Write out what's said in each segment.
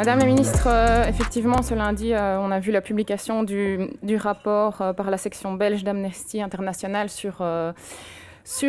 Madame la ministre, effectivement, ce lundi, on a vu la publication du rapport par la section belge d'Amnesty International sur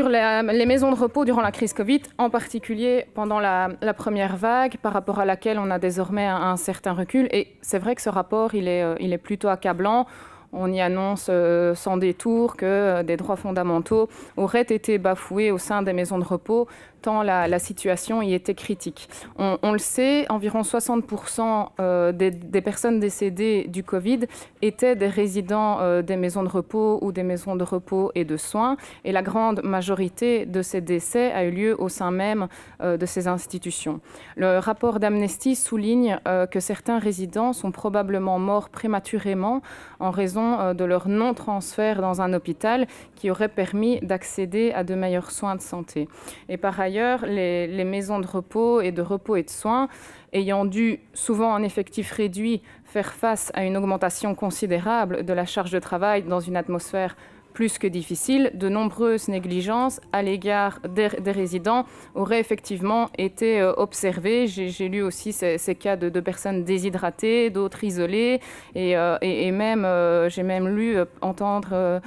les maisons de repos durant la crise Covid, en particulier pendant la première vague, par rapport à laquelle on a désormais un certain recul. Et c'est vrai que ce rapport, il est plutôt accablant. On y annonce sans détour que des droits fondamentaux auraient été bafoués au sein des maisons de repos, tant la situation y était critique. On le sait, environ 60% des personnes décédées du Covid étaient des résidents des maisons de repos ou des maisons de repos et de soins. Et la grande majorité de ces décès a eu lieu au sein même de ces institutions. Le rapport d'Amnesty souligne que certains résidents sont probablement morts prématurément en raison de leur non-transfert dans un hôpital qui aurait permis d'accéder à de meilleurs soins de santé. Et par ailleurs, les maisons de repos et de soins, ayant dû, souvent en effectif réduit, faire face à une augmentation considérable de la charge de travail dans une atmosphère plus que difficile, de nombreuses négligences à l'égard des résidents auraient effectivement été observées. J'ai lu aussi ces cas de personnes déshydratées, d'autres isolées, et même, j'ai même lu entendre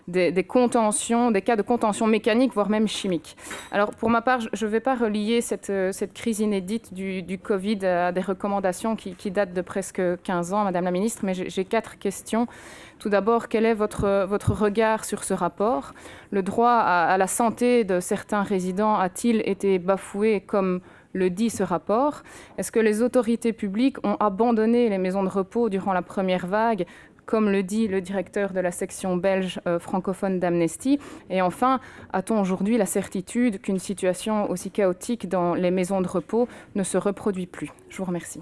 des contentions, des cas de contention mécanique, voire même chimique. Alors, pour ma part, je ne vais pas relier cette crise inédite du Covid à des recommandations qui datent de presque 15 ans, Madame la Ministre, mais j'ai 4 questions. Tout d'abord, quel est votre regard sur ce rapport? Le droit à la santé de certains résidents a-t-il été bafoué comme le dit ce rapport? Est-ce que les autorités publiques ont abandonné les maisons de repos durant la première vague, comme le dit le directeur de la section belge francophone d'Amnesty? Et enfin, a-t-on aujourd'hui la certitude qu'une situation aussi chaotique dans les maisons de repos ne se reproduit plus? Je vous remercie.